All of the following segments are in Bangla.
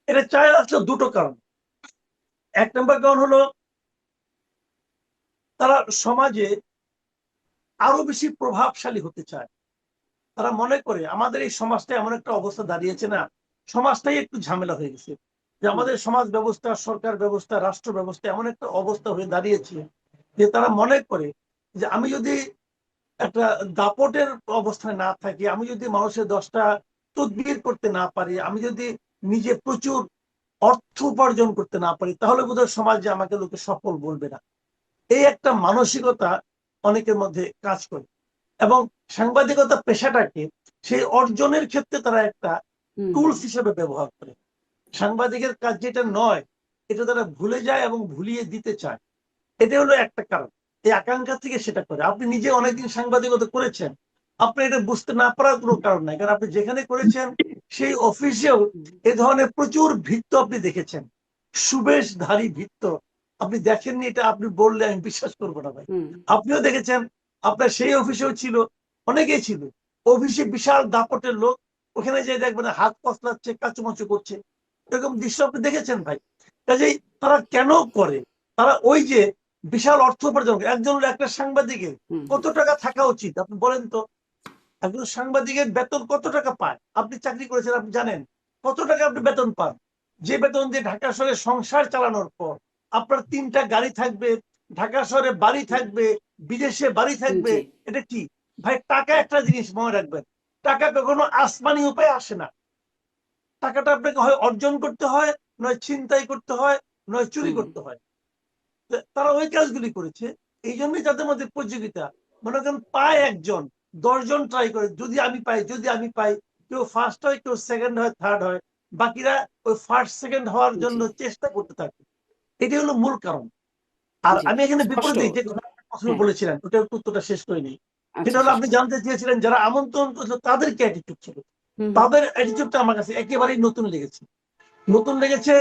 এটা চায় আসলে দুটো কারণ। এক নম্বর কারণ হলো তারা সমাজে আরো বেশি প্রভাবশালী হতে চায়। তারা মনে করে আমাদের এই সমাজটা এমন একটা অবস্থা দাঁড়িয়েছে না, সমাজটাই একটু ঝামেলা হয়ে গেছে, যে হুম, আমাদের সমাজ ব্যবস্থা, সরকার ব্যবস্থা, রাষ্ট্র ব্যবস্থা এমন একটা অবস্থা হয়ে দাঁড়িয়েছে যে তারা মনে করে যে আমি যদি একটা দাপটের অবস্থায় না থাকি, আমি যদি মানুষের 10টা তদবির করতে না পারি, আমি যদি নিজে প্রচুর অর্থ উপার্জন করতে না পারি, তাহলে বোধহয় সমাজে আমাকে লোকে সফল বলবে না। এই একটা মানসিকতা অনেকের মধ্যে কাজ করে। এবং সাংবাদিকতা পেশাটাকে সেই অর্জনের ক্ষেত্রে তারা একটা হুম, হুম, টুলস হিসেবে ব্যবহার করে। সাংবাদিকের কাজ যেটা নয়, এটা তারা ভুলে যায় এবং ভুলিয়ে দিতে চায়। এটা হলো একটা কারণ। এই আকাঙ্ক্ষা থেকে সেটা করে। আপনি নিজে অনেকদিন সাংবাদিকতা করেছেন, আপনি এটা বুঝতে না পারার কোনো কারণ নাই, কারণ আপনি যেখানে করেছেন সেই অফিসেও হুম, এ ধরনের প্রচুর ভিত্ত আপনি দেখেছেন, সুবেশধারী ভিত্ত। আপনি দেখেননি এটা আপনি বললে আমি বিশ্বাস করবো না ভাই। হুম, আপনিও দেখেছেন, আপনার সেই অফিসেও ছিল, অনেকেই ছিল, অফিসে বিশাল দাপটের লোক, ওখানে যে দেখবেন হাত পসলাচ্ছে, কাচুমাচু করছে, এরকম দৃশ্য আপনি দেখেছেন ভাই। কাজেই তারা কেন করে? তারা ওই যে বিশাল অর্থ উপার্জন করে। একজন একটা সাংবাদিকের হুম, কত টাকা থাকা উচিত আপনি বলেন তো? একজন সাংবাদিকের বেতন কত টাকা পায়? আপনি চাকরি করেছেন, আপনি জানেন কত টাকা আপনি বেতন পান। যে বেতন দিয়ে ঢাকা শহরে সংসার চালানোর পর আপনার 3টা গাড়ি থাকবে, ঢাকা শহরে বাড়ি থাকবে, বিদেশে বাড়ি হুম, থাকবে, জি, এটা কি ভাই? টাকা একটা জিনিস মনে রাখবেন, টাকা কখনো আসমানি উপায়ে আসে না। টাকাটা আপনাকে হয় অর্জন করতে হয়, নয় ছিনতাই করতে হয়, নয় চুরি হুম, করতে হয়। তারা ওই কাজগুলি করেছে। এই জন্যই তাদের মধ্যে প্রতিযোগিতা। মনে করেন পায় একজন, 10জন ট্রাই করে, যদি আমি পাই, যদি আমি পাই। কেউ ফার্স্ট হয়, কেউ সেকেন্ড হয়, থার্ড হয়, বাকিরা ওই ফার্স্ট সেকেন্ড হওয়ার জি, জন্য চেষ্টা করতে থাকে। এটি হলো মূল কারণ। আর জি, আমি এখানে স্পষ্ট। বিপরীতে যে কথা প্রথমে হ্যাঁ, বলেছিলেন, ওটার উত্তরটা শেষ করিনি। সেটা আচ্ছা, হলো শেষ আপনি করুন। জানতে চেয়েছিলেন যারা আমন্ত্রণ করেছিল তাদের কি অ্যাটিটিউড ছিল। হুম, হুম, তাদের অ্যাটিটিউডটা আমার কাছে একেবারেই নতুন লেগেছে। নতুন লেগেছে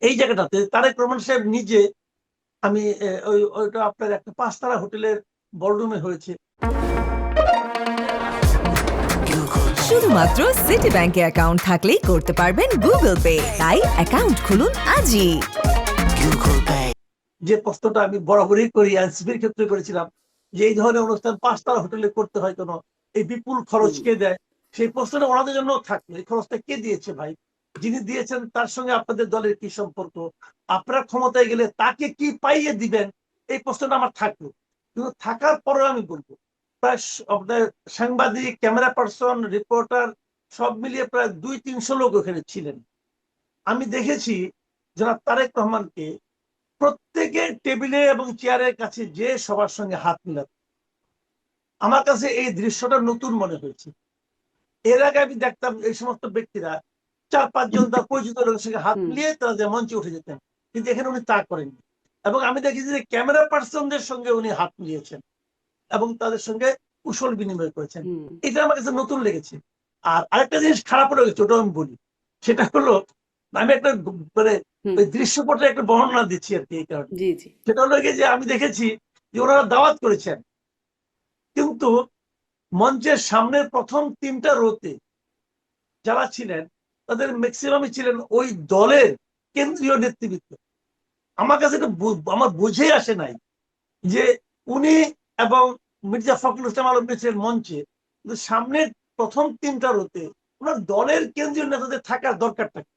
এই জায়গাটাতে তারেক রহমান সাহেব নিজে, আমি ওইটা আপনার একটা 5 তারা হোটেলের বলরুমে হয়েছে। শুধুমাত্র সিটি ব্যাংকে অ্যাকাউন্ট থাকলেই করতে পারবেন গুগল পে। তাই অ্যাকাউন্ট খুলুন আজই। যে প্রশ্নটা আমি বরাবরই করি, এনসিপির ক্ষেত্রে করেছিলাম, যে এই ধরনের অনুষ্ঠান 5 তারা হোটেলে করতে হয় কেন, এই বিপুল খরচ হুম, কে দেয়? সেই প্রশ্নটা ওনাদের জন্য থাকলো, এই খরচটা কে দিয়েছে ভাই? যিনি দিয়েছেন তার সঙ্গে আপনাদের দলের কি সম্পর্ক? আপনারা ক্ষমতায় গেলে তাকে কি পাইয়ে দিবেন? এই প্রশ্নটা আমার থাকলো। কিন্তু থাকার পরেও আমি বলবো, প্রায় আপনার সাংবাদিক, ক্যামেরা পার্সন, রিপোর্টার সব মিলিয়ে প্রায় 200-300 লোক ওখানে ছিলেন। আমি দেখেছি জনাব তারেক রহমানকে প্রত্যেকের টেবিলে এবং চেয়ারের কাছে যে সবার সঙ্গে হাত মিলাত। আমার কাছে এই দৃশ্যটা নতুন মনে হয়েছে। এর আগে আমি দেখতাম এই সমস্ত ব্যক্তিরা 4-5 জন তার পরিচিত লোকের সঙ্গে হাত হুম, মিলিয়ে তারা যে মঞ্চে উঠে যেতেন, কিন্তু এখানে উনি তা করেননি। এবং আমি দেখেছি যে ক্যামেরা পার্সনদের সঙ্গে উনি হাত মিলিয়েছেন এবং তাদের সঙ্গে কুশল বিনিময় করেছেন। হুম, এটা আমার কাছে নতুন লেগেছে। আর আরেকটা জিনিস খারাপ লেগেছে, ওটাও আমি বলি। সেটা হলো, আমি একটা মানে হুম, ওই দৃশ্যপটে একটা বর্ণনা দিচ্ছি আর কি এই কারণে। জি, জি, সেটা হলো যে আমি দেখেছি যে ওনারা দাওয়াত করেছেন, কিন্তু মঞ্চের সামনের প্রথম 3টা রোতে যারা ছিলেন তাদের ম্যাক্সিমামই ছিলেন ওই দলের কেন্দ্রীয় নেতৃবৃন্দ। আমার কাছে এটা আমার বুঝেই আসে নাই যে উনি এবং মির্জা ফখরুল ইসলাম আলমগীর ছিলেন মঞ্চে, কিন্তু সামনের প্রথম 3টা রোতে ওনার দলের কেন্দ্রীয় নেতাদের থাকার দরকারটা কি?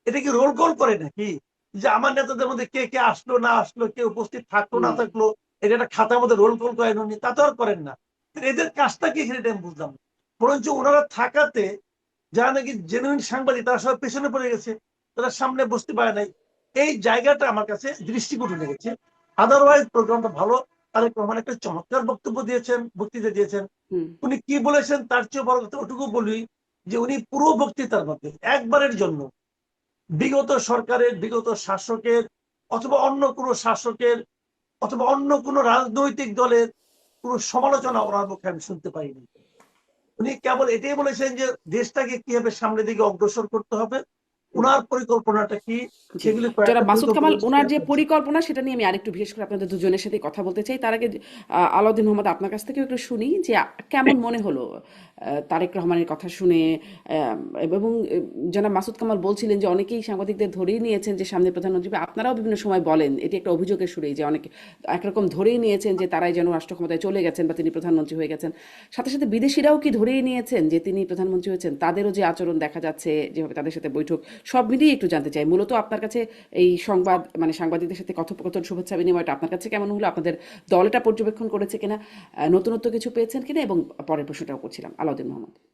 এটা কি রোল কল করে নাকি? যে আমার নেতাদের মধ্যে কে কে আসলো না আসলো, কে উপস্থিত থাকলো না হুম, থাকলো, এটা একটা খাতার মধ্যে রোল কল করেন উনি, তা তো আর করেন না। এদের কাজটা কি এখানে আমি বুঝলাম না। বরঞ্চ ওনারা থাকাতে যারা নাকি জেনুইন সাংবাদিক তারা সব পেছনে পড়ে গেছে, তারা সামনে বসতে পারে নাই। এই জায়গাটা আমার কাছে দৃষ্টিকটু লেগেছে। আদারওয়াইজ প্রোগ্রামটা ভালো। তারেক রহমান একটা চমৎকার বক্তব্য দিয়েছেন, বক্তৃতা দিয়েছেন। হুম, উনি কি বলেছেন তার চেয়ে বড় কথা ওটুকু বলি, যে উনি পুরো বক্তৃতার মধ্যে একবারের জন্য বিগত সরকারের, বিগত শাসকের, অথবা অন্য কোনো শাসকের, অথবা অন্য কোনো রাজনৈতিক দলের কোনো সমালোচনা ওনার মুখে আমি শুনতে পাইনি। উনি কেবল এটাই বলেছেন যে দেশটাকে কিভাবে সামনের দিকে অগ্রসর করতে হবে ওনার পরিকল্পনাটা কি জি সেগুলি জনাব কয়েকটা মাসুদ কামাল পরিকল্পনা ওনার যে আছে। পরিকল্পনা সেটা নিয়ে আমি আরেকটু বিশেষ করে আপনাদের দুজনের সাথে কথা বলতে চাই। তার আগে আলাউদ্দিন মোহাম্মদ আপনার কাছ থেকে একটু শুনি যে কেমন মনে হলো তারেক রহমানের কথা শুনে। এবং জনাব মাসুদ কামাল বলছিলেন যে অনেকেই সাংবাদিকদের ধরেই নিয়েছেন যে সামনে প্রধানমন্ত্রী, বা আপনারাও বিভিন্ন সময় বলেন এটি একটা অভিযোগের সুরেই যে অনেকে একরকম ধরেই নিয়েছেন যে তারাই যেন রাষ্ট্র ক্ষমতায় চলে গেছেন বা তিনি প্রধানমন্ত্রী হয়ে গেছেন। সাথে সাথে বিদেশিরাও কি ধরেই নিয়েছেন যে তিনি প্রধানমন্ত্রী হয়েছেন? তাদেরও যে আচরণ দেখা যাচ্ছে, যেভাবে তাদের সাথে বৈঠক, সব মিলিয়ে একটু জানতে চাই। মূলত আপনার কাছে এই সংবাদ মানে সাংবাদিকদের সাথে কথোপকথন, শুভেচ্ছা বিনিময়টা আপনার কাছে কেমন হলো? আপনাদের দল এটা পর্যবেক্ষণ করেছে কিনা? নতুনত্ব কিছু পেয়েছেন কিনা? এবং পরের প্রশ্নটাও করছিলাম আলাউদ্দিন মোহাম্মদ।